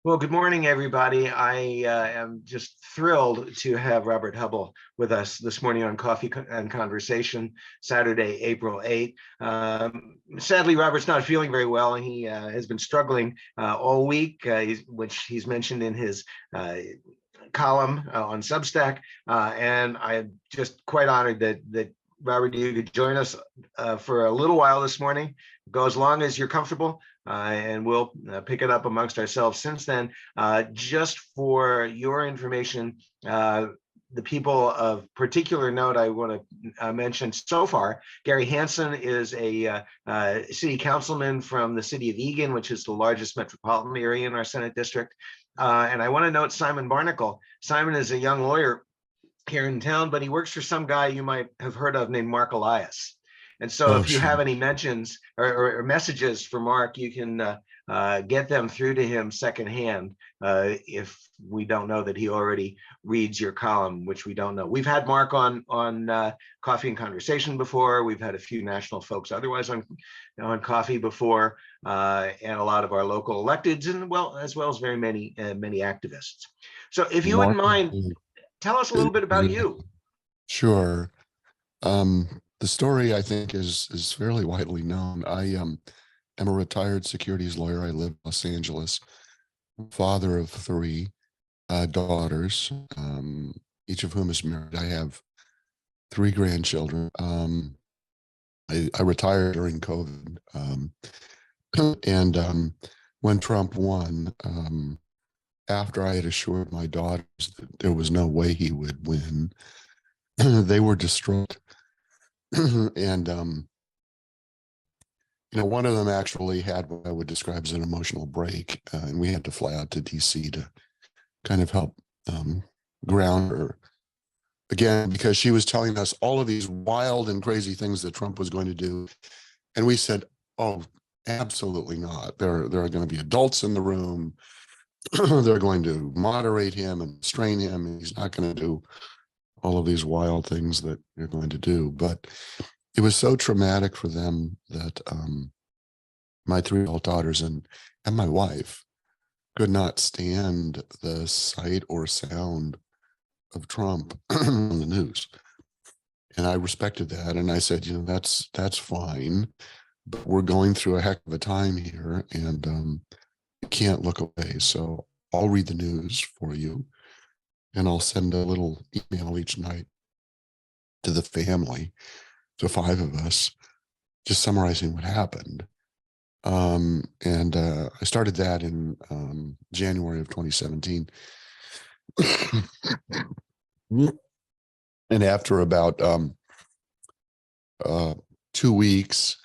Well, good morning, everybody. I am just thrilled to have Robert Hubble with us this morning on Coffee and Conversation, Saturday, April 8th. Sadly, Robert's not feeling very well, and he has been struggling all week, which he's mentioned in his column on Substack. And I'm just quite honored that Robert, you could join us for a little while this morning. Go as long as you're comfortable, and we'll pick it up amongst ourselves since then. Just for your information, the people of particular note I want to mention so far, Gary Hansen is a city councilman from the city of Eagan, which is the largest metropolitan area in our Senate district. And I want to note Simon Barnacle. Simon is a young lawyer here in town, but he works for some guy you might have heard of named Mark Elias. And so if you have any mentions or messages for Mark, you can get them through to him secondhand if we don't know that he already reads your column, which we don't know. We've had Mark on Coffee and Conversation before. We've had a few national folks otherwise on Coffee before, and a lot of our local electeds, and as well as very many activists. So if you wouldn't mind, tell us a little bit about you. Sure. The story, I think, is fairly widely known. I am a retired securities lawyer. I live in Los Angeles, father of three daughters, each of whom is married. I have three grandchildren. I retired during COVID. And when Trump won, after I had assured my daughters that there was no way he would win, they were distraught. And one of them actually had what I would describe as an emotional break, and we had to fly out to DC to kind of help ground her again, because she was telling us all of these wild and crazy things that Trump was going to do, and we said, "Oh, absolutely not. There are going to be adults in the room. They're going to moderate him and restrain him, and he's not going to do all of these wild things that you're going to do." But it was so traumatic for them that my three adult daughters and my wife could not stand the sight or sound of Trump on the news. And I respected that. And I said, that's fine, but we're going through a heck of a time here, and you can't look away. So I'll read the news for you, and I'll send a little email each night to the family, to five of us, just summarizing what happened. And I started that in January of 2017. And after about 2 weeks,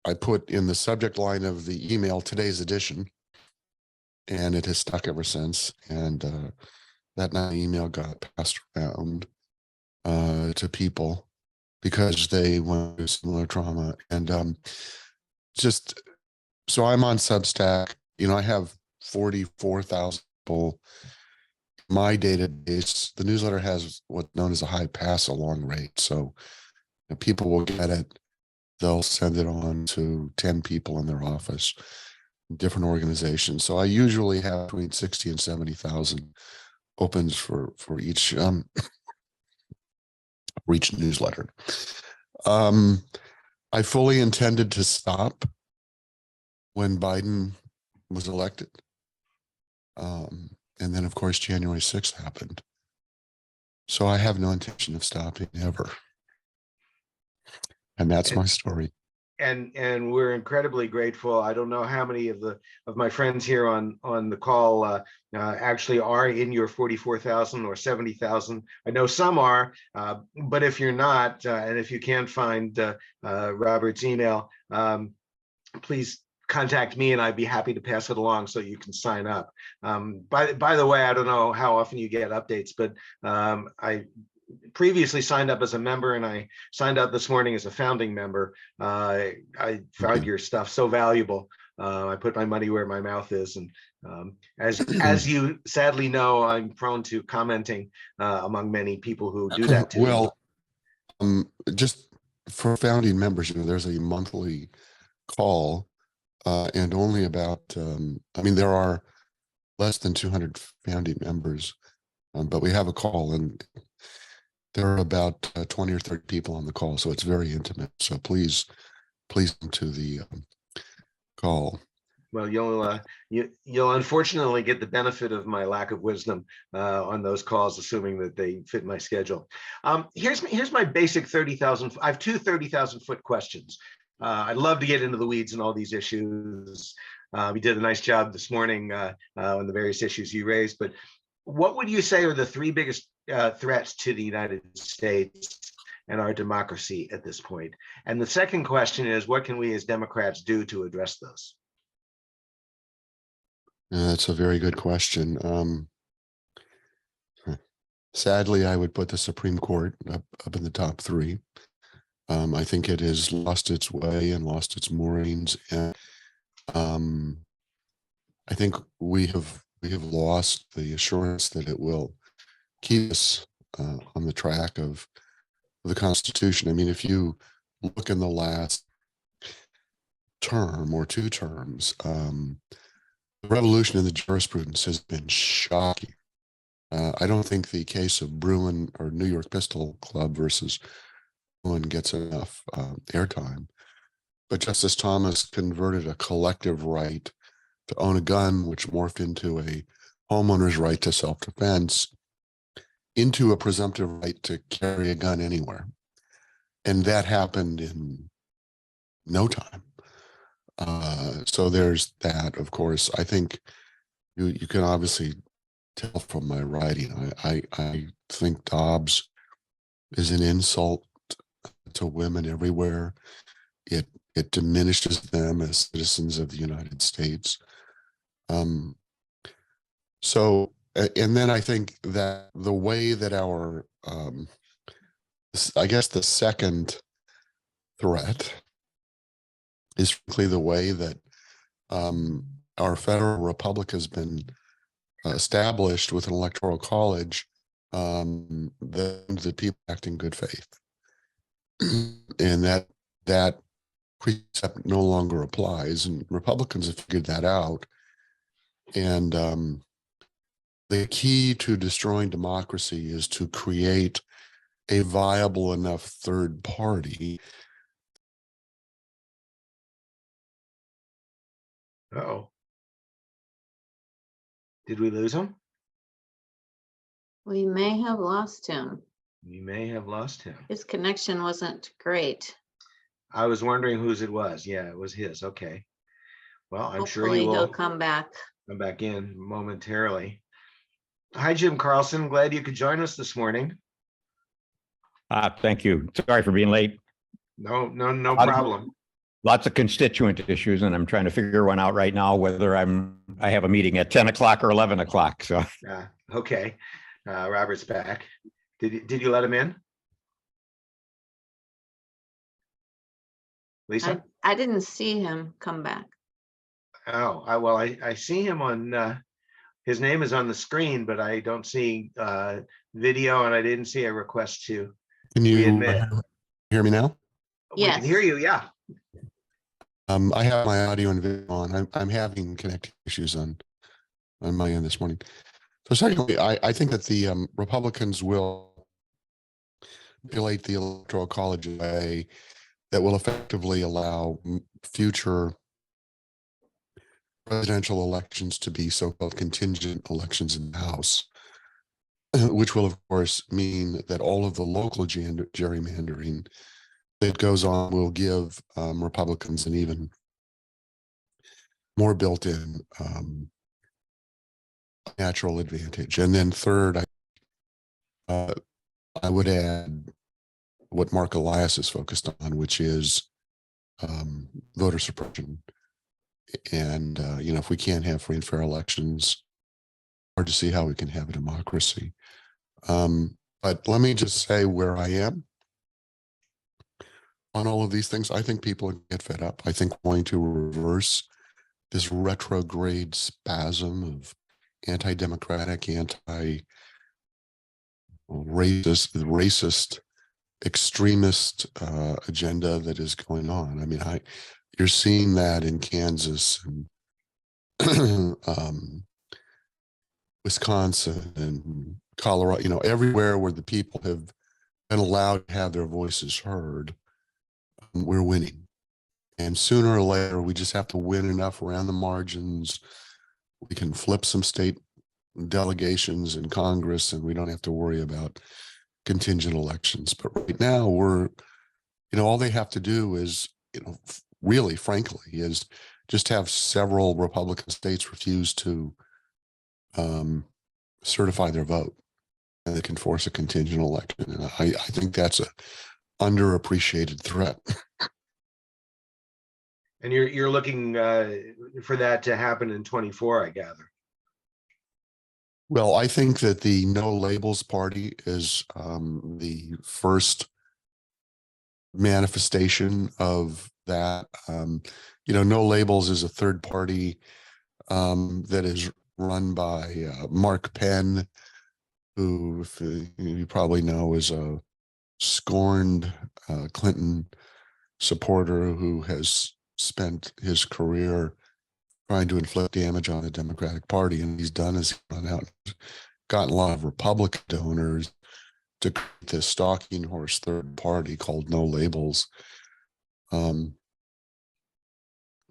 I put in the subject line of the email, "Today's edition," and it has stuck ever since. And that night email got passed around to people because they went through similar trauma. And just so I'm on Substack, I have 44,000 people. My database, the newsletter has what's known as a high pass along rate. So people will get it. They'll send it on to 10 people in their office, different organizations. So I usually have between 60 and 70,000 opens for each newsletter. I fully intended to stop when Biden was elected. And then, of course, January 6th happened. So I have no intention of stopping ever. And that's my story. And we're incredibly grateful. I don't know how many of my friends here on the call actually are in your 44,000 or 70,000. I know some are, but if you're not, and if you can't find Robert's email, please contact me, and I'd be happy to pass it along so you can sign up. By the way, I don't know how often you get updates, but I previously signed up as a member, and I signed up this morning as a founding member. I found your stuff so valuable. I put my money where my mouth is, and as you sadly know, I'm prone to commenting among many people who do that too. Well, just for founding members, there's a monthly call, and only about there are less than 200 family members, but we have a call, and there are about 20 or 30 people on the call, so it's very intimate. So please come to the call. Well, you'll unfortunately get the benefit of my lack of wisdom on those calls, assuming that they fit my schedule. Here's my basic 30,000. I have two 30,000-foot questions. I'd love to get into the weeds and all these issues. We did a nice job this morning on the various issues you raised, but what would you say are the three biggest threats to the United States and our democracy at this point? And the second question is, what can we as Democrats do to address those? That's a very good question. Sadly, I would put the Supreme Court up in the top three. I think it has lost its way and lost its moorings, and I think we have lost the assurance that it will keep us on the track of the Constitution. I mean, if you look in the last term or two terms, the revolution in the jurisprudence has been shocking. I don't think the case of Bruin or New York Pistol Club versus Bruin gets enough airtime. But Justice Thomas converted a collective right to own a gun, which morphed into a homeowner's right to self-defense, into a presumptive right to carry a gun anywhere. And that happened in no time. So there's that, of course. I think you can obviously tell from my writing. I think Dobbs is an insult to women everywhere. It diminishes them as citizens of the United States. So, and then I think that the way that our, I guess the second threat is frankly the way that our federal republic has been established with an electoral college, the people act in good faith. And that precept no longer applies, and Republicans have figured that out. And the key to destroying democracy is to create a viable enough third party. Uh-oh. Did we lose him? We may have lost him. We may have lost him. His connection wasn't great. I was wondering whose it was. Yeah, it was his. Okay. Well, I'm sure Hopefully he will he'll come back. come back in momentarily. Hi, Jim Carlson. Glad you could join us this morning. Thank you. Sorry for being late. No problem. Lots of constituent issues, and I'm trying to figure one out right now, whether I have a meeting at 10 o'clock or 11 o'clock. So, Okay. Robert's back. Did you let him in? Lisa? I didn't see him come back. Oh, I see him on, his name is on the screen, but I don't see video, and I didn't see a request to Can you readmit. hear me now? We can hear you, yeah. I have my audio and video on. I'm having connectivity issues on my end this morning. So secondly, I think that the Republicans will manipulate the electoral college in a way that will effectively allow future presidential elections to be so-called contingent elections in the House, which will, of course, mean that all of the local gerrymandering that goes on will give Republicans an even more built-in natural advantage. And then third, I would add what Mark Elias is focused on, which is voter suppression. And if we can't have free and fair elections, hard to see how we can have a democracy. But let me just say where I am on all of these things. I think people get fed up. I think going to reverse this retrograde spasm of anti-democratic, racist, extremist agenda that is going on. I mean, you're seeing that in Kansas and Wisconsin and Colorado, everywhere where the people have been allowed to have their voices heard, we're winning. And sooner or later, we just have to win enough around the margins. We can flip some state delegations in Congress, and we don't have to worry about contingent elections. But right now, all they have to do is, really, frankly, is just have several Republican states refuse to certify their vote, and they can force a contingent election. And I think that's a underappreciated threat. And you're looking for that to happen in 24, I gather. Well, I think that the No Labels Party is the first manifestation of that. No Labels is a third party that is run by Mark Penn, who, if you probably know, is a scorned Clinton supporter who has spent his career trying to inflict damage on the Democratic Party. And he's done is gone out and gotten a lot of Republican donors to create this stalking horse third party called No Labels,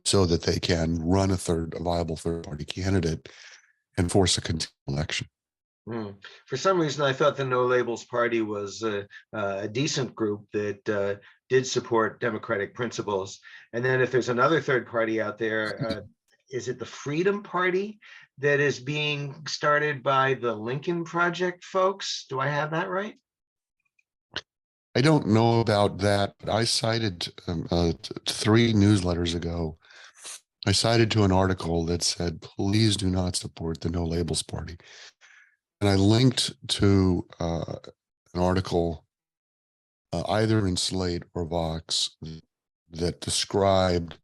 so that they can run a viable third party candidate and force a continued election. For some reason, I thought the No Labels Party was a decent group that did support democratic principles. And then if there's another third party out there, is it the Freedom Party that is being started by the Lincoln Project folks? Do I have that right? I don't know about that, but I cited 3 newsletters ago. I cited to an article that said, please do not support the No Labels Party. And I linked to an article either in Slate or Vox that described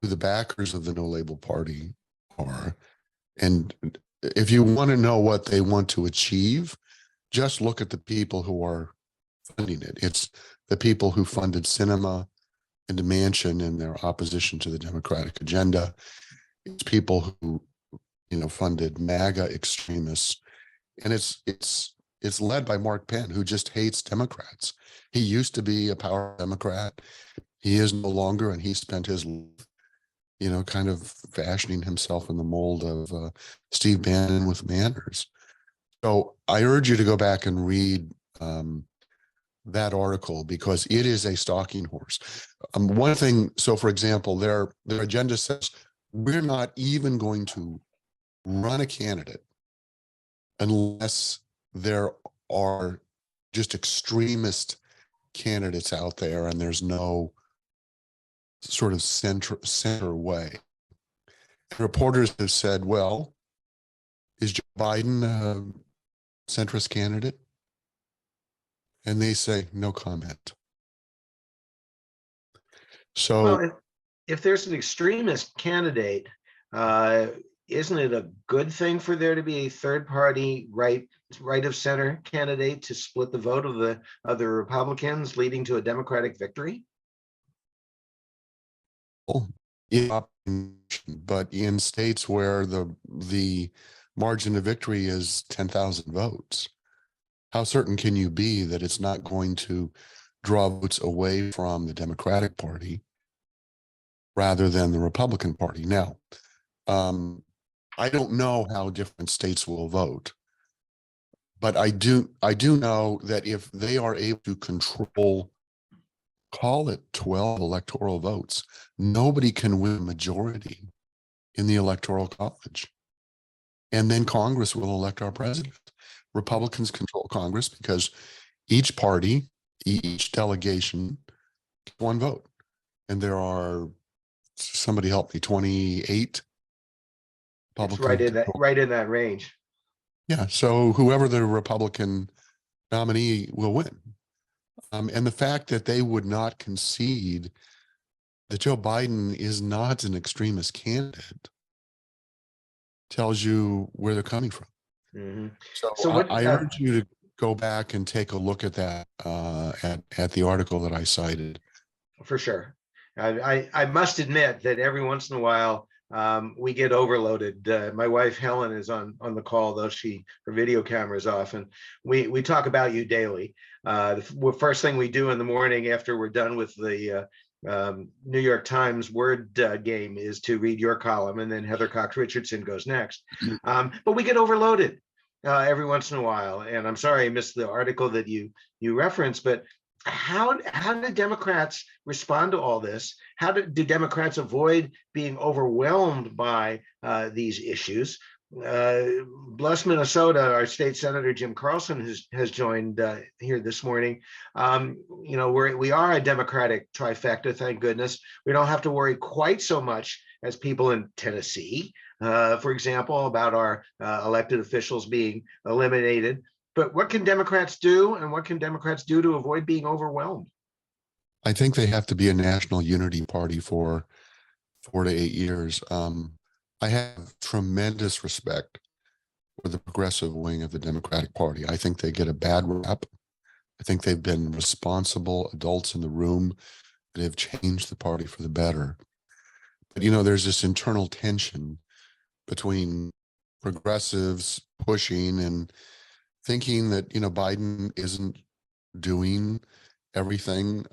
who the backers of the No Label Party are. And if you want to know what they want to achieve, just look at the people who are funding it. It's the people who funded Sinema and Manchin in their opposition to the Democratic agenda. It's people who, funded MAGA extremists. And it's led by Mark Penn, who just hates Democrats. He used to be a power Democrat. He is no longer, and he spent his life, kind of fashioning himself in the mold of Steve Bannon with Manners. So I urge you to go back and read that article, because it is a stalking horse. One thing, so for example, their agenda says, we're not even going to run a candidate unless there are just extremist candidates out there and there's no sort of center way. And reporters have said, well, is Joe Biden a centrist candidate? And they say, no comment. So, well, if there's an extremist candidate, isn't it a good thing for there to be a third party right of center candidate to split the vote of the other Republicans, leading to a Democratic victory? yeah, but in states where the margin of victory is 10,000 votes, how certain can you be that it's not going to draw votes away from the Democratic Party rather than the Republican Party? Now, I don't know how different states will vote, but I do know that if they are able to control, call it 12 electoral votes, nobody can win a majority in the Electoral College. And then Congress will elect our president. Republicans control Congress because each party, each delegation, one vote. And there are, somebody help me, 28 Republican. Right in that range. Yeah. So whoever the Republican nominee will win. And the fact that they would not concede that Joe Biden is not an extremist candidate tells you where they're coming from. Mm-hmm. So I urge you to go back and take a look at that, at the article that I cited. For sure. I must admit that every once in a while, we get overloaded. My wife Helen is on the call, though her video camera is off, and we talk about you daily. The first thing we do in the morning after we're done with the New York Times word game is to read your column, and then Heather Cox Richardson goes next. But we get overloaded every once in a while, and I'm sorry I missed the article that you referenced, but how do Democrats respond to all this? How do Democrats avoid being overwhelmed by these issues? Bless Minnesota, our state senator Jim Carlson has joined here this morning. We are a Democratic trifecta, thank goodness. We don't have to worry quite so much as people in Tennessee, for example, about our elected officials being eliminated. But what can Democrats do, and what can Democrats do to avoid being overwhelmed? I think they have to be a national unity party for 4 to 8 years. I have tremendous respect for the progressive wing of the Democratic Party. I think they get a bad rap. I think they've been responsible adults in the room that have changed the party for the better. But, there's this internal tension between progressives pushing and thinking that, Biden isn't doing everything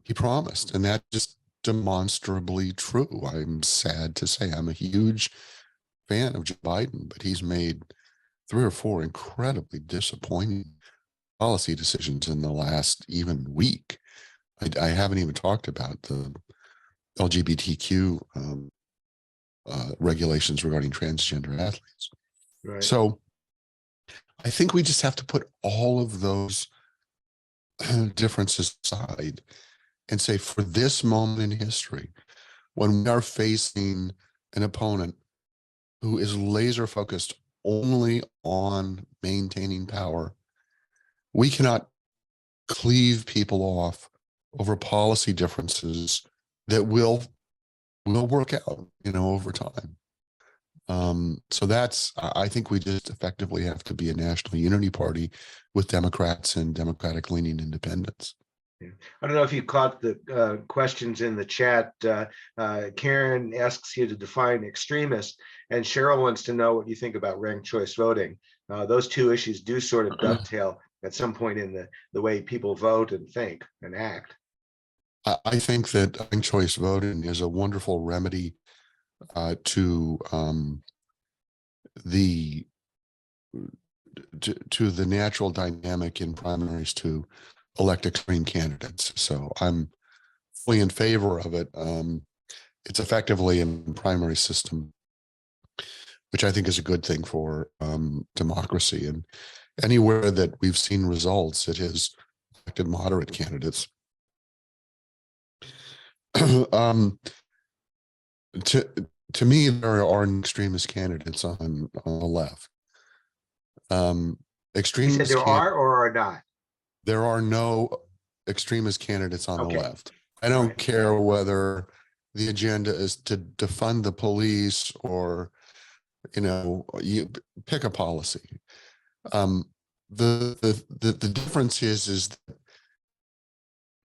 he promised. And that just demonstrably true. I'm sad to say I'm a huge fan of Joe Biden, but he's made 3 or 4 incredibly disappointing policy decisions in the last even week. I haven't even talked about the LGBTQ regulations regarding transgender athletes. Right. So I think we just have to put all of those differences aside and say, for this moment in history, when we are facing an opponent who is laser focused only on maintaining power, we cannot cleave people off over policy differences that will work out, over time. So I think we just effectively have to be a national unity party with Democrats and Democratic leaning independents. Yeah. I don't know if you caught the questions in the chat. Karen asks you to define extremist, and Cheryl wants to know what you think about ranked choice voting. Those two issues do sort of dovetail at some point in the way people vote and think and act. I think that ranked choice voting is a wonderful remedy to the natural dynamic in primaries to elect extreme candidates. So I'm fully in favor of it. It's effectively a primary system, which I think is a good thing for democracy. And anywhere that we've seen results, it has elected moderate candidates. To me, there are extremist candidates on the left. You Extremist said there are or are not? There are no extremist candidates on Okay. the left. I don't Right. care whether the agenda is to defund the police or, you pick a policy. The difference is that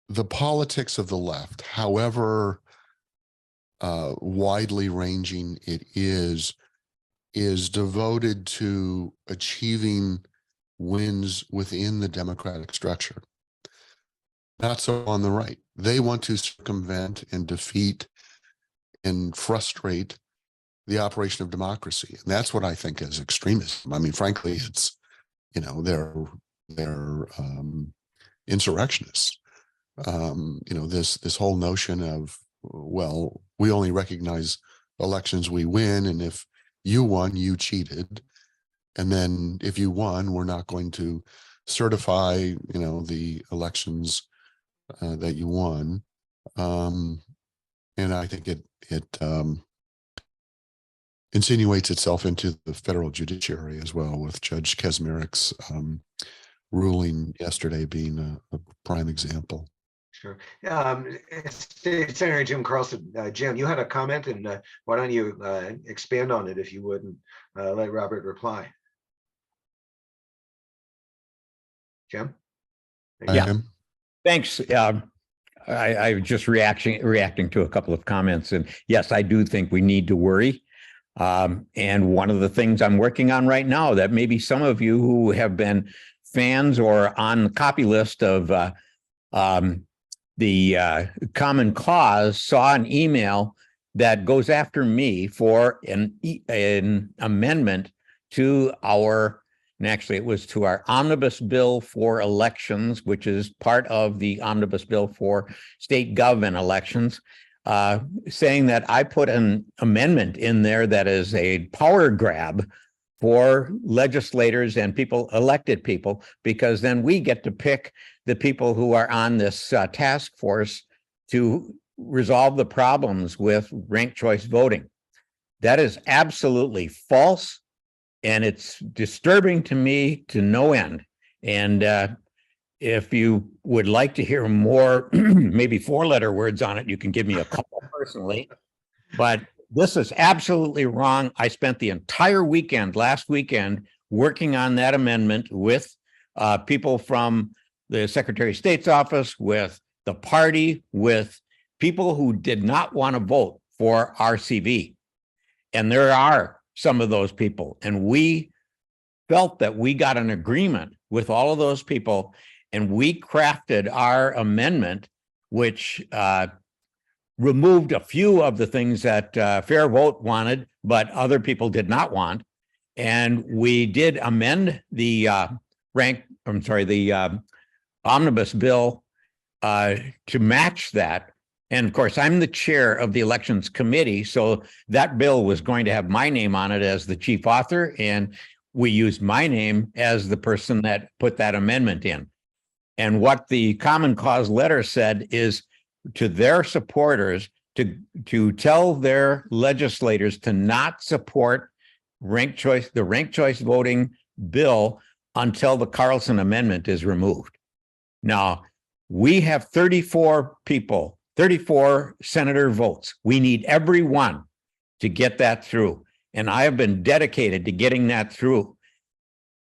the politics of the left, however widely ranging it is devoted to achieving wins within the democratic structure. Not so on the right. They want to circumvent and defeat and frustrate the operation of democracy. And that's what I think is extremism. I mean, frankly, it's, they're insurrectionists. This whole notion of, well, we only recognize elections we win, and if you won, you cheated. And then if you won, we're not going to certify, the elections that you won. And I think it insinuates itself into the federal judiciary as well, with Judge Kaczmarek's ruling yesterday being a prime example. Sure. Senator Jim Carlson, Jim, you had a comment, and why don't you expand on it if you would, and let Robert reply. Jim? Yeah. Thanks. I just reacting to a couple of comments, and yes, I do think we need to worry. And one of the things I'm working on right now that maybe some of you who have been fans or on the copy list of the Common Cause saw an email that goes after me for an amendment to our, and actually it was to our omnibus bill for elections, which is part of the omnibus bill for state government elections, saying that I put an amendment in there that is a power grab for legislators and people, elected people, because then we get to pick the people who are on this task force to resolve the problems with ranked choice voting. That is absolutely false, and it's disturbing to me to no end. And if you would like to hear more, maybe 4-letter words on it, you can give me a couple personally, but this is absolutely wrong. I spent the entire weekend, last weekend, working on that amendment with people from the Secretary of State's office, with the party, with people who did not want to vote for RCV. And there are some of those people. And we felt that we got an agreement with all of those people, and we crafted our amendment, which removed a few of the things that Fair Vote wanted, but other people did not want. And we did amend the omnibus bill to match that. And of course, I'm the chair of the elections committee, so that bill was going to have my name on it as the chief author, and we used my name as the person that put that amendment in. And what the Common Cause letter said is to their supporters to tell their legislators to not support the ranked choice voting bill until the Carlson Amendment is removed. Now, we have 34 people, 34 senator votes. We need every one to get that through. And I have been dedicated to getting that through.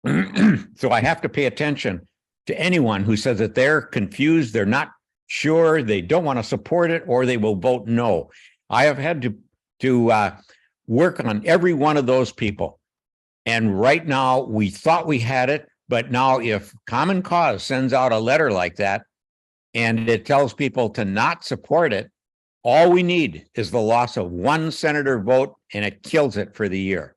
So I have to pay attention to anyone who says that they're confused, they're not sure, they don't want to support it, or they will vote no. I have had to work on every one of those people. And right now, we thought we had it, but now if Common Cause sends out a letter like that, and it tells people to not support it, all we need is the loss of one senator vote, and it kills it for the year.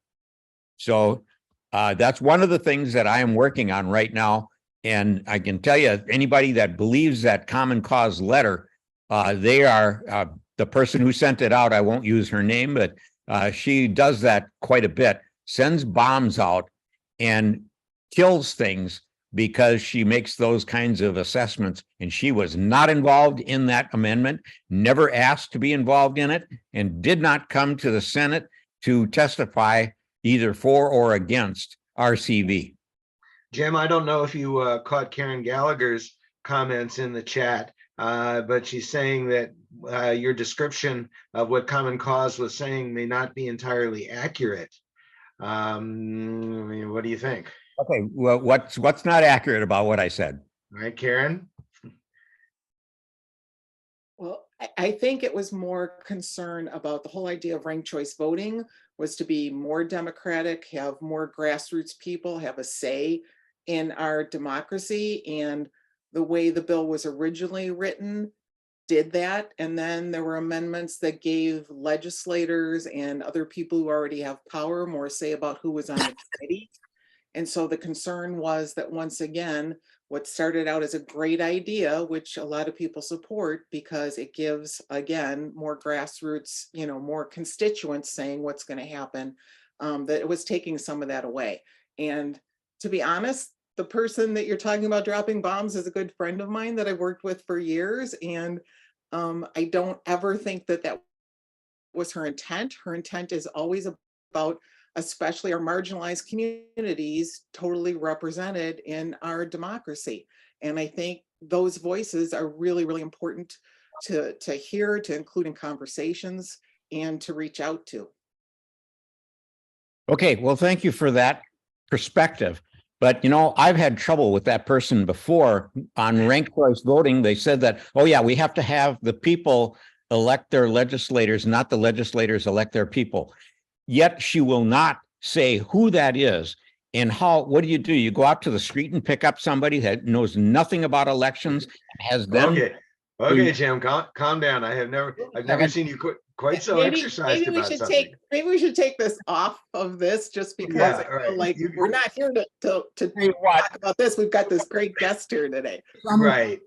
So that's one of the things that I am working on right now. And I can tell you, anybody that believes that Common Cause letter, they are the person who sent it out. I won't use her name, but she does that quite a bit, sends bombs out and kills things because she makes those kinds of assessments. And she was not involved in that amendment, never asked to be involved in it, and did not come to the Senate to testify either for or against RCV. Jim, I don't know if you caught Karen Gallagher's comments in the chat, but she's saying that your description of what Common Cause was saying may not be entirely accurate. I mean, what do you think? Okay, well, what's not accurate about what I said? All right, Karen? Well, I think it was more concern about the whole idea of ranked choice voting was to be more democratic, have more grassroots people have a say in our democracy. And the way the bill was originally written did that. And then there were amendments that gave legislators and other people who already have power more say about who was on the committee. And so the concern was that once again, what started out as a great idea, which a lot of people support because it gives, again, more grassroots, more constituents saying what's going to happen, that it was taking some of that away. And to be honest, the person that you're talking about dropping bombs is a good friend of mine that I've worked with for years. And I don't ever think that that was her intent. Her intent is always about especially our marginalized communities totally represented in our democracy. And I think those voices are really, really important to hear, to include in conversations, and to reach out to. Okay, well, thank you for that perspective. But I've had trouble with that person before on ranked choice voting. They said that, oh yeah, we have to have the people elect their legislators, not the legislators elect their people. Yet she will not say who that is and how. What do? You go out to the street and pick up somebody that knows nothing about elections and has them. Okay, Jim, calm down. I've never seen you quite so exercised maybe we about should something. maybe we should take this off of this just because Yeah, I feel right. like we're not here to talk about this. We've got this great guest here today. Right.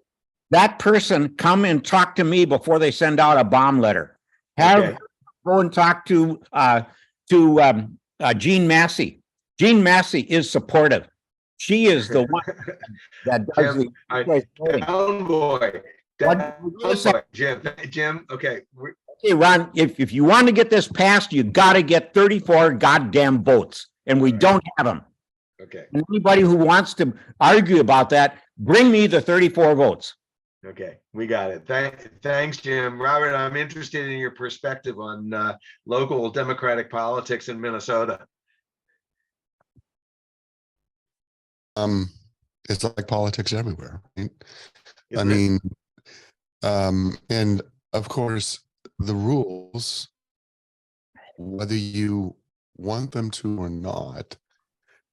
That person come and talk to me before they send out a bomb letter. Okay. Go and talk to Jean Massey. Jean Massey is supportive. She is the one that does Jim, down boy. Jim, okay. Hey, Ron, if you want to get this passed, you got to get 34 goddamn votes, and we don't have them. Okay. And anybody who wants to argue about that, bring me the 34 votes. Okay, we got it. Thanks, Jim. Robert, I'm interested in your perspective on local Democratic politics in Minnesota. It's like politics everywhere, right? Isn't it? And of course, the rules, whether you want them to or not,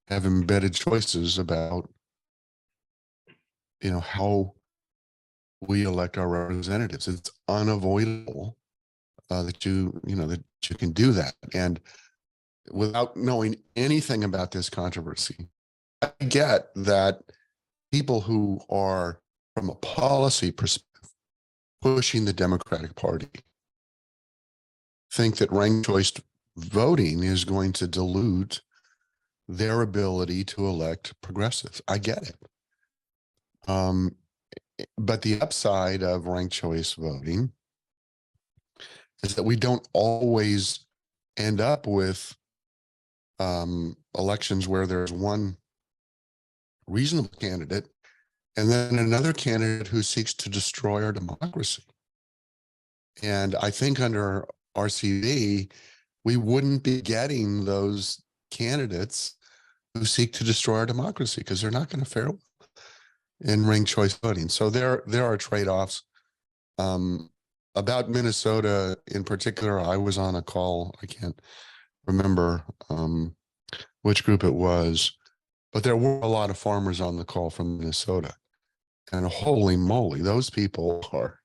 have embedded choices about, how we elect our representatives. It's unavoidable that you can do that. And without knowing anything about this controversy, I get that people who are, from a policy perspective, pushing the Democratic Party think that ranked choice voting is going to dilute their ability to elect progressives. I get it. But the upside of ranked choice voting is that we don't always end up with elections where there's one reasonable candidate and then another candidate who seeks to destroy our democracy. And I think under RCV, we wouldn't be getting those candidates who seek to destroy our democracy because they're not going to fare well in ranked choice voting. So there are trade-offs. About Minnesota in particular, I was on a call. I can't remember which group it was, but there were a lot of farmers on the call from Minnesota. And holy moly, those people are,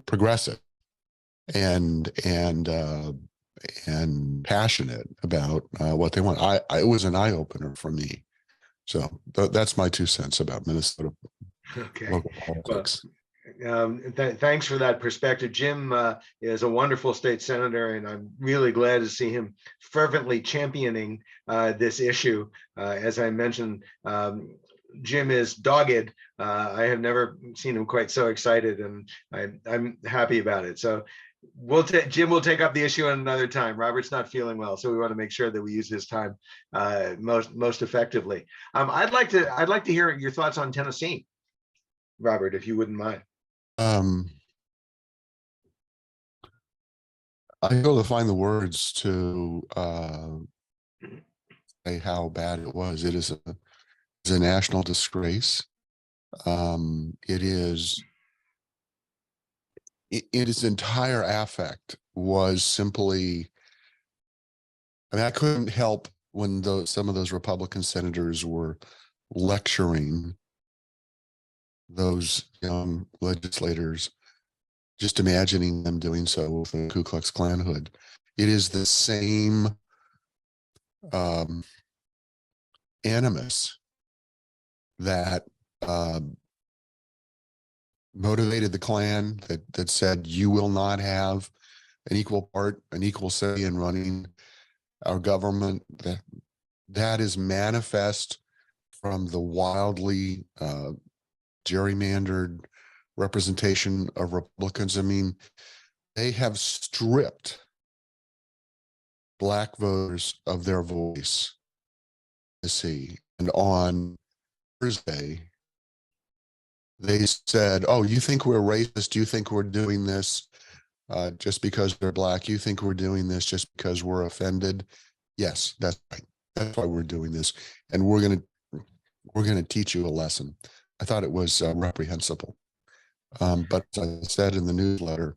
progressive and passionate about what they want. It was an eye opener for me. So that's my 2 cents about Minnesota local politics. Thanks for that perspective. Jim is a wonderful state senator, and I'm really glad to see him fervently championing this issue. As I mentioned, Jim is dogged. I have never seen him quite so excited, and I'm happy about it. So Jim will take up the issue at another time. Robert's not feeling well, so we want to make sure that we use his time most effectively. I'd like to hear your thoughts on Tennessee, Robert, if you wouldn't mind. I go to find the words to say how bad it was. It is a national disgrace. Its entire affect was simply, I couldn't help when some of those Republican senators were lecturing those young legislators, just imagining them doing so with a Ku Klux Klan hood. It is the same animus that motivated the Klan, that said you will not have an equal say in running our government. That is manifest from the wildly gerrymandered representation of Republicans. They have stripped Black voters of their voice. And on Thursday, they said, oh, you think we're racist? You think we're doing this just because they're Black? You think we're doing this just because we're offended? Yes, that's right. That's why we're doing this, and we're gonna teach you a lesson. I thought it was reprehensible, but as I said in the newsletter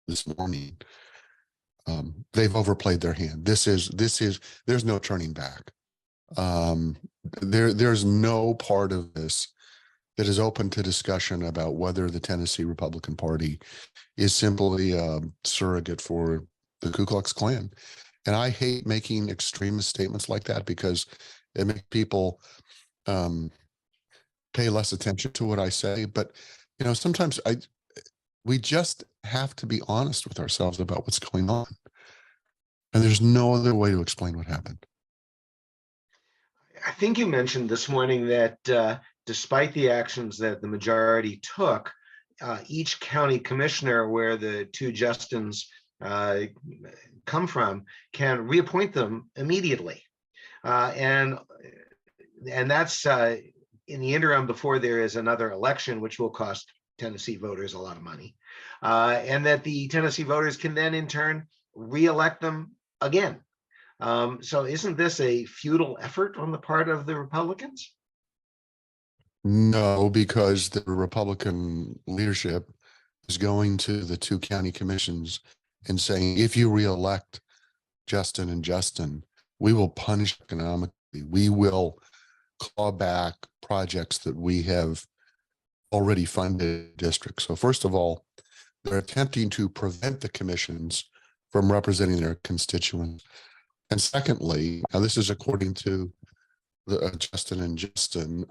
this morning, they've overplayed their hand. There's no turning back. There's no part of this that is open to discussion about whether the Tennessee Republican Party is simply a surrogate for the Ku Klux Klan. And I hate making extremist statements like that because it makes people pay less attention to what I say. But, you know, sometimes we just have to be honest with ourselves about what's going on. And there's no other way to explain what happened. I think you mentioned this morning that despite the actions that the majority took, each county commissioner where the two Justins come from can reappoint them immediately. And that's in the interim before there is another election, which will cost Tennessee voters a lot of money. And that the Tennessee voters can then in turn reelect them again. So isn't this a futile effort on the part of the Republicans? No, because the Republican leadership is going to the two county commissions and saying, if you reelect Justin and Justin, we will punish economically. We will claw back projects that we have already funded districts. So first of all, they're attempting to prevent the commissions from representing their constituents. And secondly, now this is according to the Justin and Justin,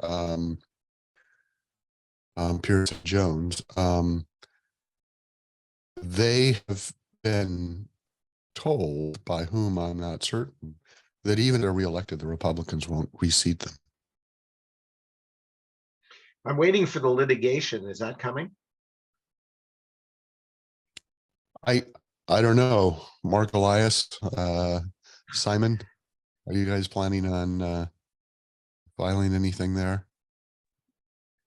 Pierce and Jones, they have been told, by whom I'm not certain, that even if they're reelected, the Republicans won't reseat them. I'm waiting for the litigation. Is that coming? I don't know. Mark Elias, Simon, are you guys planning on filing anything there?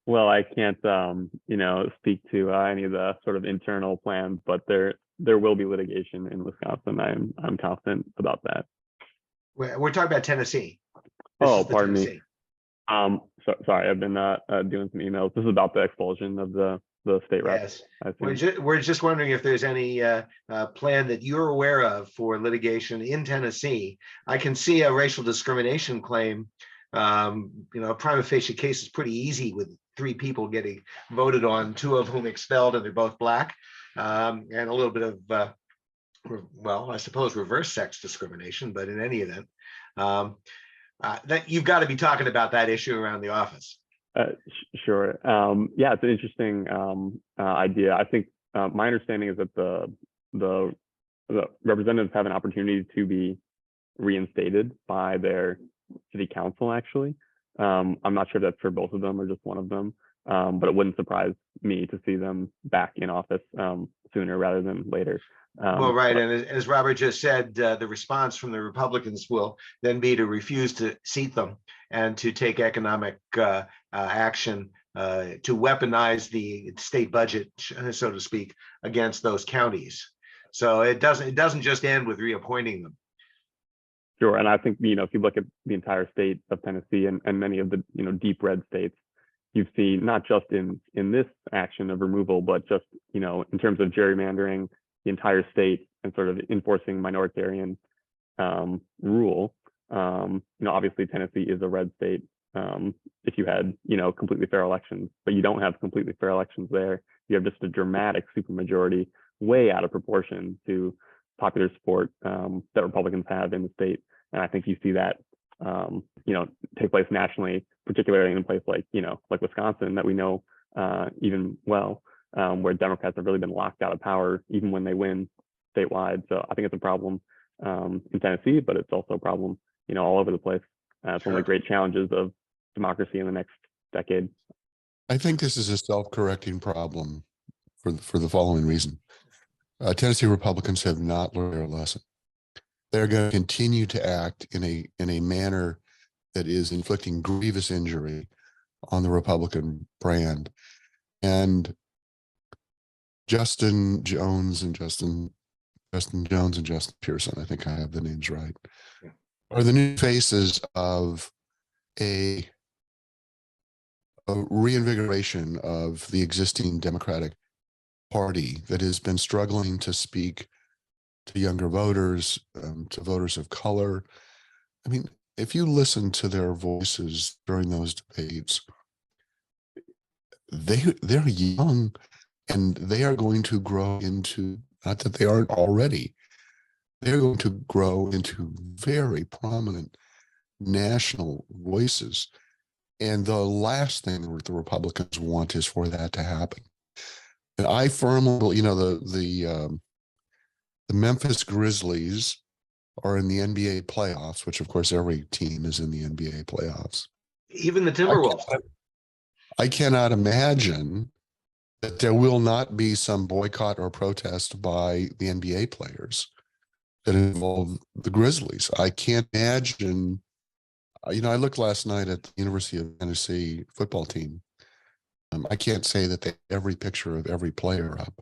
Well, I can't, speak to any of the sort of internal plans, but there will be litigation in Wisconsin. I'm confident about that. We're talking about Tennessee. Oh, pardon me. Sorry, I've been doing some emails. This is about the expulsion of the state rep. Yes. We're just wondering if there's any plan that you're aware of for litigation in Tennessee. I can see a racial discrimination claim. A prima facie case is pretty easy with 3 people getting voted on, 2 of whom expelled, and they're both Black, and a little bit of, well, I suppose reverse sex discrimination, but in any event, that you've got to be talking about that issue around the office. Sure. Yeah, it's an interesting idea. I think my understanding is that the representatives have an opportunity to be reinstated by their city council, actually. I'm not sure if that's for both of them or just one of them, but it wouldn't surprise me to see them back in office sooner rather than later. Well, right. And as Robert just said, the response from the Republicans will then be to refuse to seat them and to take economic action to weaponize the state budget, so to speak, against those counties. So it doesn't just end with reappointing them. Sure. And I think, if you look at the entire state of Tennessee and many of the, deep red states, you've seen not just in this action of removal, but just, in terms of gerrymandering the entire state and sort of enforcing minoritarian rule. Obviously Tennessee is a red state. If you had, completely fair elections, but you don't have completely fair elections there. You have just a dramatic supermajority, way out of proportion to popular support that Republicans have in the state. And I think you see that, take place nationally, particularly in a place like, like Wisconsin that we know even well, where Democrats have really been locked out of power even when they win statewide. So I think it's a problem in Tennessee, but it's also a problem, all over the place. It's one of the great challenges of democracy in the next decade. I think this is a self-correcting problem for the following reason. Tennessee Republicans have not learned their lesson. They're going to continue to act in a manner that is inflicting grievous injury on the Republican brand. And Justin Jones and Justin Pearson, I think I have the names right, are the new faces of a reinvigoration of the existing Democratic Party that has been struggling to speak to younger voters, to voters of color. I mean, if you listen to their voices during those debates, they're young, and they are going to grow into, not that they aren't already, they're going to grow into very prominent national voices. And the last thing that the Republicans want is for that to happen. And I firmly, the Memphis Grizzlies are in the NBA playoffs, which of course every team is in the NBA playoffs. Even the Timberwolves. I cannot imagine that there will not be some boycott or protest by the NBA players that involve the Grizzlies. I can't imagine. I looked last night at the University of Tennessee football team. I can't say that they have every picture of every player up,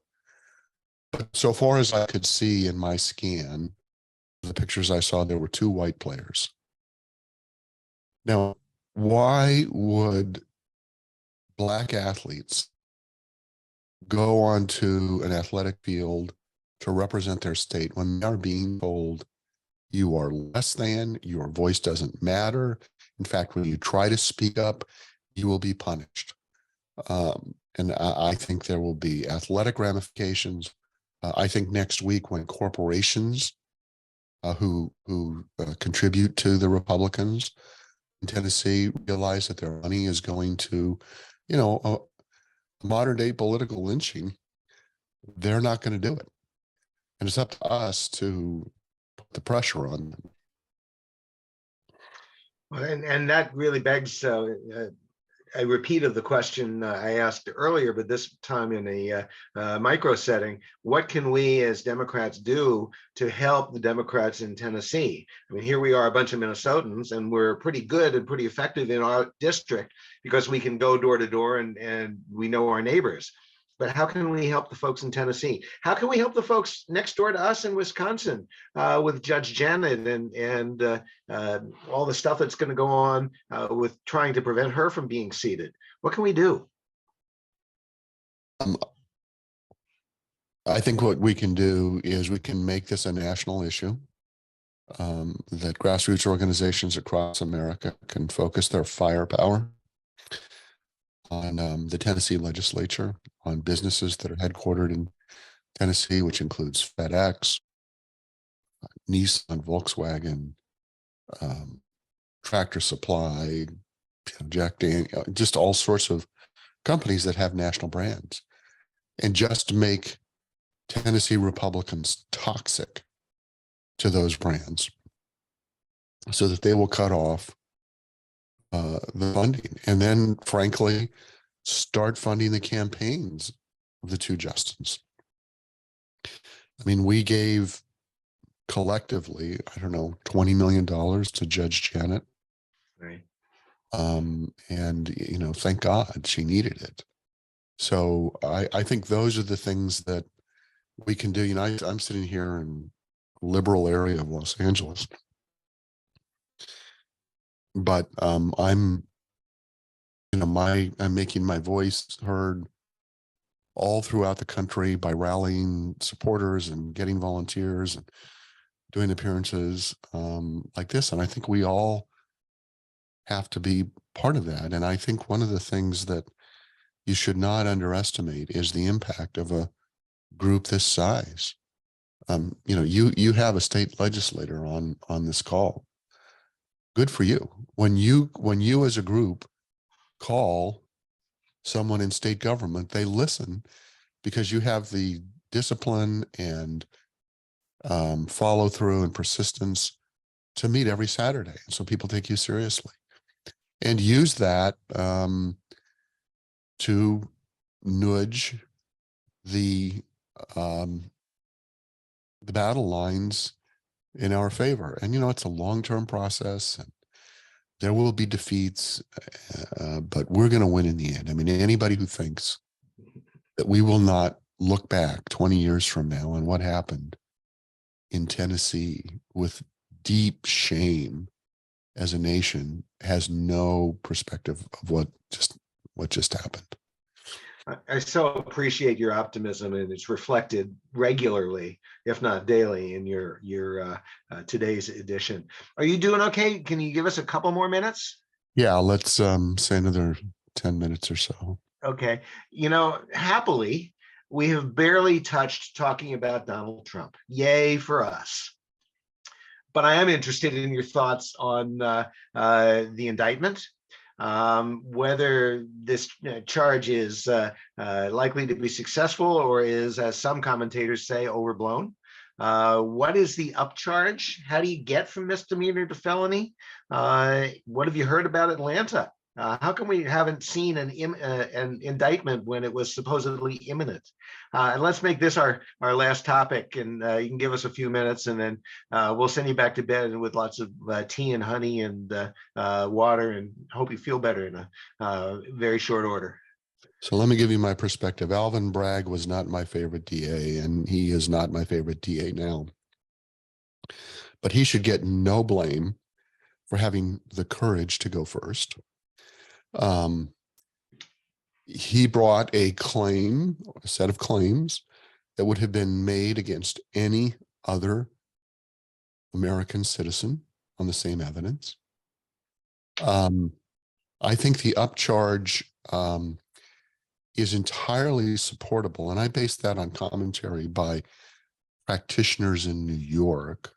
but so far as I could see in my scan, the pictures I saw, there were 2 white players. Now, why would Black athletes go onto an athletic field to represent their state when they are being told you are less than, your voice doesn't matter? In fact, when you try to speak up, you will be punished. And I think there will be athletic ramifications. I think next week, when corporations who contribute to the Republicans in Tennessee realize that their money is going to, a modern day political lynching, they're not going to do it. And it's up to us to put the pressure on them. And that really begs a repeat of the question I asked earlier, but this time in a micro setting. What can we as Democrats do to help the Democrats in Tennessee? I mean, here we are, a bunch of Minnesotans, and we're pretty good and pretty effective in our district because we can go door to door and we know our neighbors. But how can we help the folks in Tennessee? How can we help the folks next door to us in Wisconsin with Judge Janet and all the stuff that's going to go on with trying to prevent her from being seated? What can we do? I think what we can do is we can make this a national issue, that grassroots organizations across America can focus their firepower on the Tennessee legislature, on businesses that are headquartered in Tennessee, which includes FedEx, Nissan, Volkswagen, Tractor Supply, Jack Daniel, just all sorts of companies that have national brands, and just make Tennessee Republicans toxic to those brands so that they will cut off the funding, and then frankly start funding the campaigns of the 2 Justins. I mean, we gave collectively, I don't know, $20 million to Judge Janet. Right. And, thank God she needed it. So I think those are the things that we can do. I'm sitting here in liberal area of Los Angeles, but I'm making my voice heard all throughout the country by rallying supporters and getting volunteers and doing appearances like this. And I think we all have to be part of that. And I think one of the things that you should not underestimate is the impact of a group this size. You have a state legislator on this call. Good for you. When you as a group call someone in state government, they listen because you have the discipline and follow through and persistence to meet every Saturday. So people take you seriously and use that to nudge the battle lines in our favor. And, it's a long-term process and there will be defeats, but we're going to win in the end. I mean, anybody who thinks that we will not look back 20 years from now on what happened in Tennessee with deep shame as a nation has no perspective of what just happened. I so appreciate your optimism, and it's reflected regularly, if not daily, in your today's edition. Are you doing okay? Can you give us a couple more minutes? Yeah, let's say another 10 minutes or so. Okay. You know, happily, we have barely touched talking about Donald Trump. Yay for us. But I am interested in your thoughts on the indictment, whether this charge is likely to be successful or is, as some commentators say, overblown. What is the upcharge? How do you get from misdemeanor to felony? What have you heard about Atlanta? How come we haven't seen an indictment when it was supposedly imminent? And let's make this our last topic, and you can give us a few minutes, and then we'll send you back to bed with lots of tea and honey and water, and hope you feel better in a very short order. So let me give you my perspective. Alvin Bragg was not my favorite DA, and he is not my favorite DA now. But he should get no blame for having the courage to go first. He brought a set of claims that would have been made against any other American citizen on the same evidence. I think the upcharge is entirely supportable, and I base that on commentary by practitioners in New York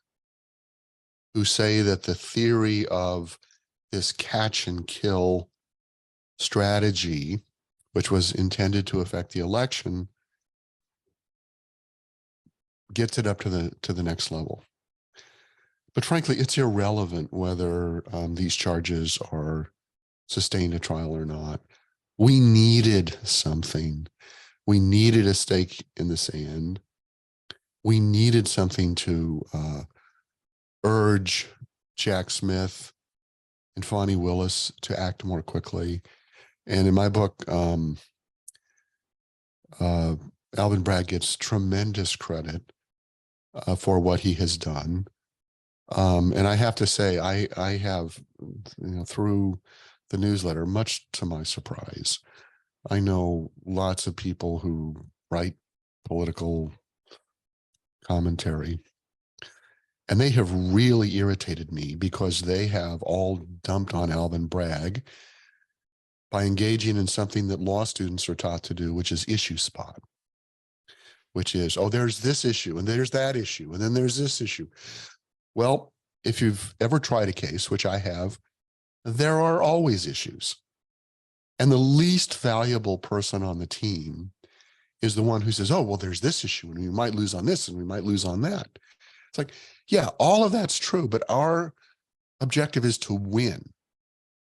who say that the theory of this catch and kill strategy, which was intended to affect the election, gets it up to the next level. But frankly, it's irrelevant whether these charges are sustained at trial or not. We needed something. We needed a stake in the sand. We needed something to urge Jack Smith and Fani Willis to act more quickly. And in my book, Alvin Bragg gets tremendous credit for what he has done. And I have to say, I have, through the newsletter, much to my surprise, I know lots of people who write political commentary, and they have really irritated me because they have all dumped on Alvin Bragg by engaging in something that law students are taught to do, which is issue spot, which is, oh, there's this issue and there's that issue, and then there's this issue. Well, if you've ever tried a case, which I have, there are always issues. And the least valuable person on the team is the one who says, oh, well, there's this issue and we might lose on this and we might lose on that. It's like, yeah, all of that's true, but our objective is to win.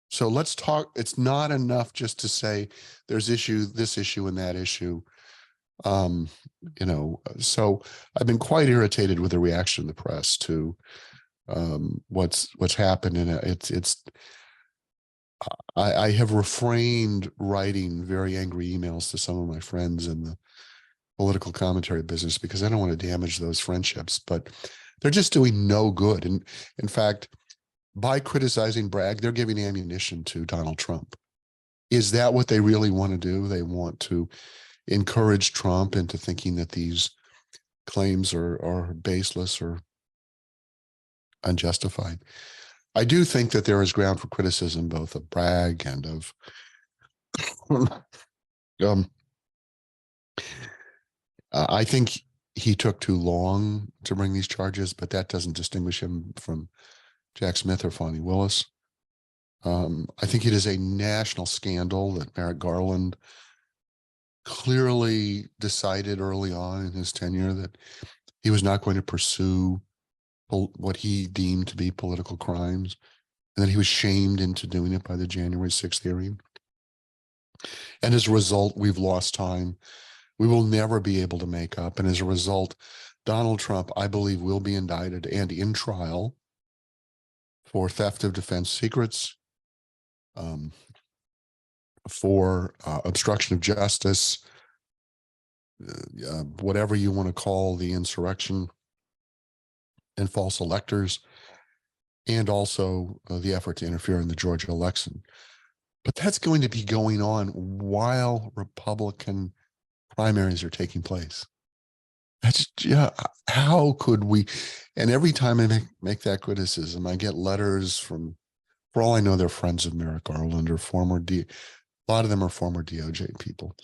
So let's talk. It's not enough just to say there's this issue and that issue. So I've been quite irritated with the reaction of the press to what's happened. And I have refrained writing very angry emails to some of my friends in the political commentary business because I don't want to damage those friendships, but they're just doing no good. And in fact, by criticizing Bragg, they're giving ammunition to Donald Trump. Is that what they really want to do? They want to encourage Trump into thinking that these claims are baseless or unjustified. I do think that there is ground for criticism, both of Bragg and of I think he took too long to bring these charges, but that doesn't distinguish him from Jack Smith or Fani Willis. I think it is a national scandal that Merrick Garland clearly decided early on in his tenure that he was not going to pursue what he deemed to be political crimes, and that he was shamed into doing it by the January 6th hearing. And as a result, we've lost time. We will never be able to make up. And as a result, Donald Trump, I believe, will be indicted and in trial for theft of defense secrets, for obstruction of justice, whatever you want to call the insurrection, and false electors. and also the effort to interfere in the Georgia election. But that's going to be going on while Republican primaries are taking place. That's how could we? And every time I make that criticism, I get letters from, for all I know, they're friends of Merrick Garland or a lot of them are former DOJ people.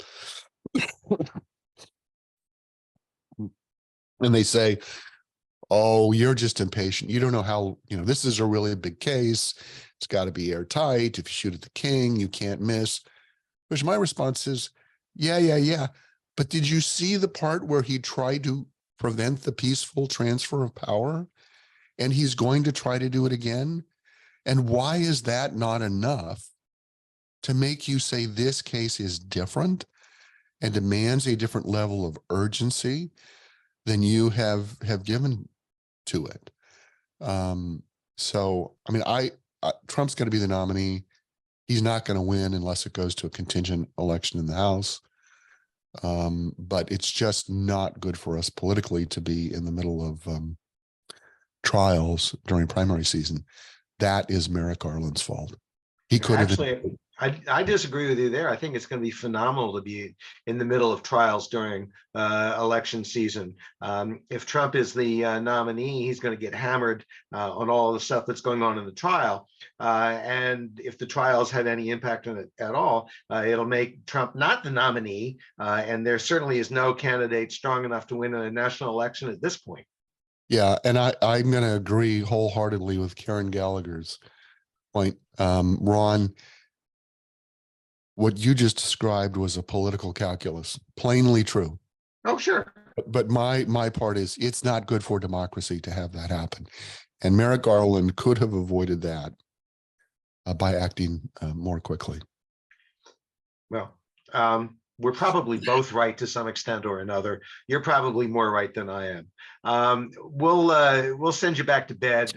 And they say, oh, you're just impatient. You don't know how, this is a really big case. It's got to be airtight. If you shoot at the king, you can't miss. Which my response is, yeah. But did you see the part where he tried to prevent the peaceful transfer of power? And he's going to try to do it again. And why is that not enough to make you say this case is different and demands a different level of urgency than you have given to it? So, I mean, Trump's going to be the nominee. He's not going to win unless it goes to a contingent election in the House. But it's just not good for us politically to be in the middle of trials during primary season. That is Merrick Garland's fault. He could have. Actually, I disagree with you there. I think it's going to be phenomenal to be in the middle of trials during election season. If Trump is the nominee, he's going to get hammered on all the stuff that's going on in the trial. And if the trials have any impact on it at all, it'll make Trump not the nominee. And there certainly is no candidate strong enough to win a national election at this point. Yeah, and I'm going to agree wholeheartedly with Karen Gallagher's point. Ron, what you just described was a political calculus, plainly true. Oh, sure. But my part is it's not good for democracy to have that happen. And Merrick Garland could have avoided that by acting more quickly. Well, we're probably both right to some extent or another. You're probably more right than I am. We'll send you back to bed,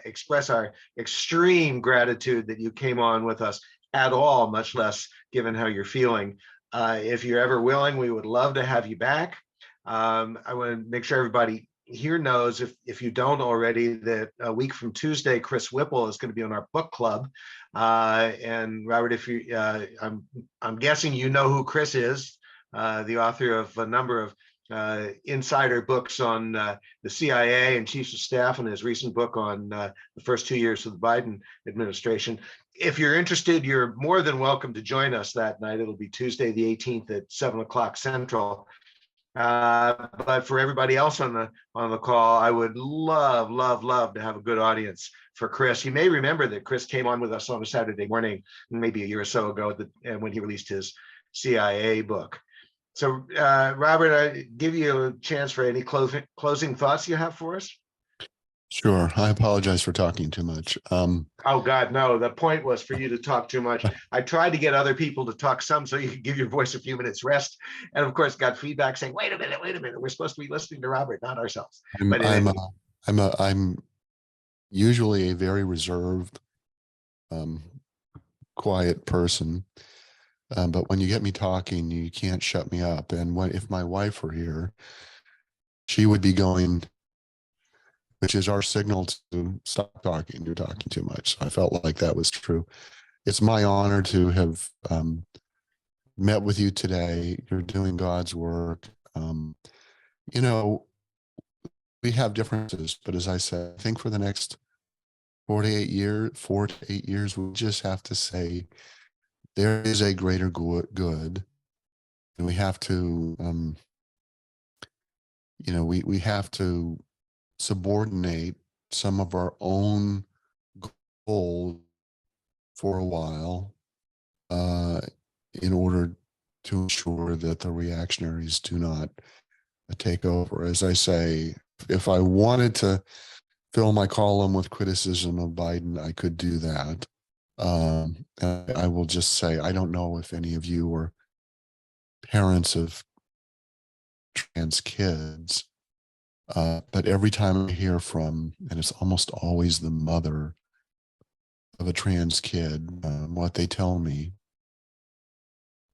express our extreme gratitude that you came on with us at all, much less given how you're feeling. If you're ever willing, we would love to have you back. I want to make sure everybody here knows, if you don't already, that a week from Tuesday, Chris Whipple is going to be on our book club. And Robert, if you, I'm guessing you know who Chris is, the author of a number of insider books on the CIA and chiefs of staff, and his recent book on the first 2 years of the Biden administration. If you're interested, you're more than welcome to join us that night. It'll be Tuesday, the 18th at 7:00 Central. But for everybody else on the call, I would love to have a good audience for Chris. You may remember that Chris came on with us on a Saturday morning, maybe a year or so ago, when he released his CIA book. So, Robert, I give you a chance for any closing thoughts you have for us. Sure. I apologize for talking too much. Oh, God, no. The point was for you to talk too much. I tried to get other people to talk some so you could give your voice a few minutes rest. And of course, got feedback saying, wait a minute. We're supposed to be listening to Robert, not ourselves. I'm usually a very reserved, quiet person. But when you get me talking, you can't shut me up. And if my wife were here, she would be going, which is our signal to stop talking. You're talking too much. So I felt like that was true. It's my honor to have met with you today. You're doing God's work. We have differences, but as I said, I think for the next 4 to 8 years, we just have to say there is a greater good, and we have to, we have to subordinate some of our own goals for a while in order to ensure that the reactionaries do not take over. As I say, if I wanted to fill my column with criticism of Biden, I could do that. And I will just say, I don't know if any of you are parents of trans kids, but every time I hear from, and it's almost always the mother of a trans kid, what they tell me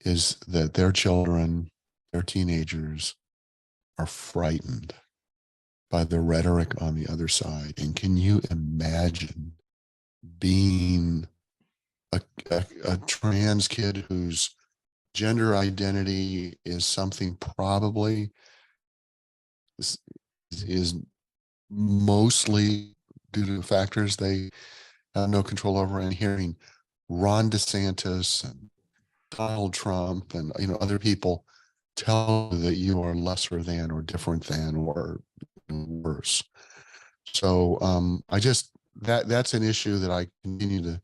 is that their children, their teenagers, are frightened by the rhetoric on the other side. And can you imagine being a trans kid whose gender identity is something probably is mostly due to factors they have no control over, and hearing Ron DeSantis and Donald Trump and other people tell you that you are lesser than or different than or worse. So I just that's an issue that I continue to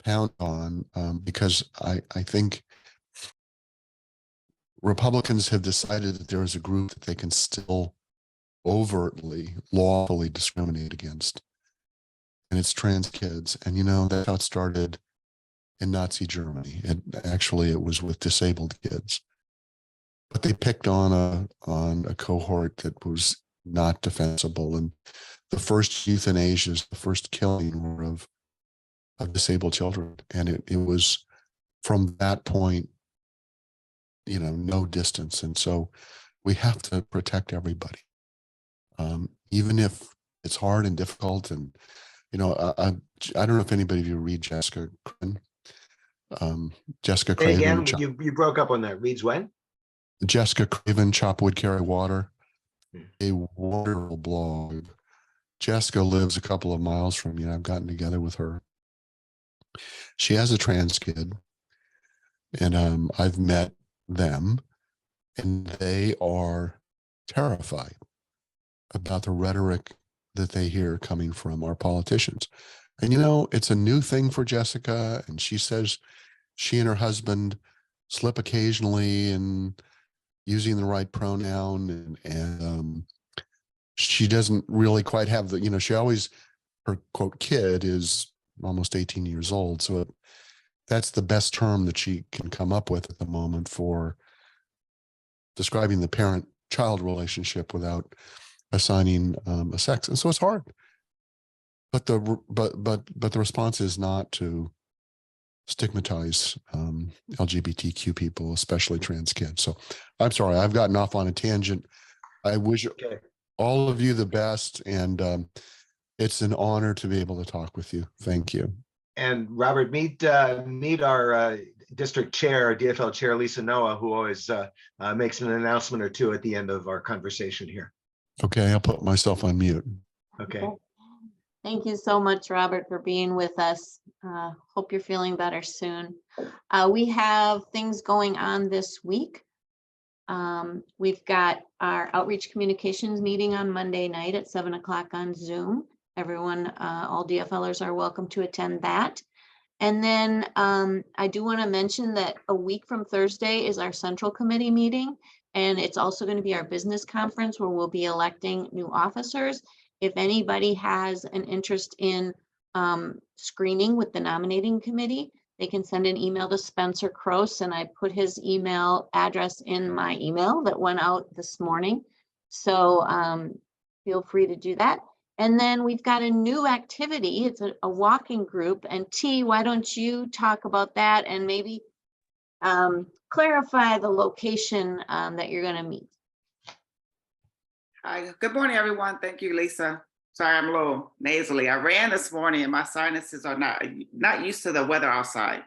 pound on because I think Republicans have decided that there is a group that they can still overtly, lawfully discriminate against. And it's trans kids. And that's how it started in Nazi Germany. And actually it was with disabled kids. But they picked on a cohort that was not defensible. And the first euthanasia, the first killing were of disabled children. And it was from that point, no distance. And so we have to protect everybody. Even if it's hard and difficult. And, I don't know if anybody of you read Jessica Craven. Jessica Say Craven. again, you broke up on that. Reads when? Jessica Craven, Chop Wood, Carry Water. A wonderful blog. Jessica lives a couple of miles from me. I've gotten together with her. She has a trans kid. And I've met them. And they are terrified about the rhetoric that they hear coming from our politicians. And, it's a new thing for Jessica. And she says she and her husband slip occasionally in using the right pronoun. And she doesn't really quite have the, she always, her quote, kid is almost 18 years old. So that's the best term that she can come up with at the moment for describing the parent-child relationship without assigning a sex. And so it's hard. But the response is not to stigmatize LGBTQ people, especially trans kids. So I'm sorry, I've gotten off on a tangent. I wish all of you the best, and it's an honor to be able to talk with you. Thank you. And Robert, meet our district chair, DFL chair, Lisa Noah, who always makes an announcement or two at the end of our conversation here. Okay, I'll put myself on mute. Okay. Thank you so much, Robert, for being with us. Hope you're feeling better soon. We have things going on this week. We've got our outreach communications meeting on Monday night at 7 o'clock on Zoom. Everyone, all DFLers are welcome to attend that. And then I do want to mention that a week from Thursday is our central committee meeting. And it's also going to be our business conference where we'll be electing new officers. If anybody has an interest in screening with the nominating committee, they can send an email to Spencer Cross, and I put his email address in my email that went out this morning. So feel free to do that. And then we've got a new activity. It's a walking group. And T, why don't you talk about that and maybe clarify the location that you're going to meet. Hi, good morning, everyone. Thank you, Lisa. Sorry, I'm a little nasally. I ran this morning and my sinuses are not used to the weather outside.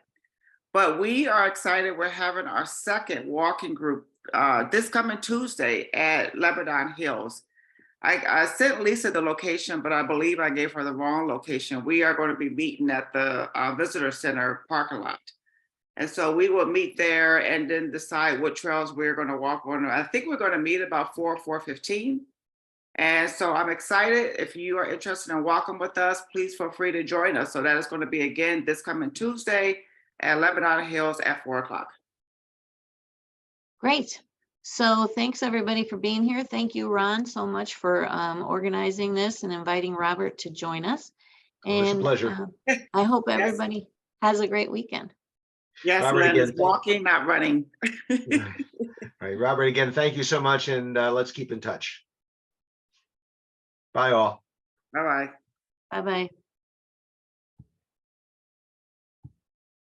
But we are excited. We're having our second walking group this coming Tuesday at Lebanon Hills. I sent Lisa the location, but I believe I gave her the wrong location. We are going to be meeting at the visitor center parking lot. And so we will meet there and then decide what trails we're going to walk on. I think we're going to meet about 4:15. And so I'm excited. If you are interested in walking with us, please feel free to join us. So that is going to be again this coming Tuesday at Lebanon Hills at 4 o'clock. Great. So thanks everybody for being here. Thank you, Ron, so much for organizing this and inviting Robert to join us. And it's a pleasure. I hope everybody has a great weekend. Yes, Robert, Lynn, is again, walking, not running. All right, Robert, again, thank you so much, and let's keep in touch. Bye all. Bye-bye. Bye-bye.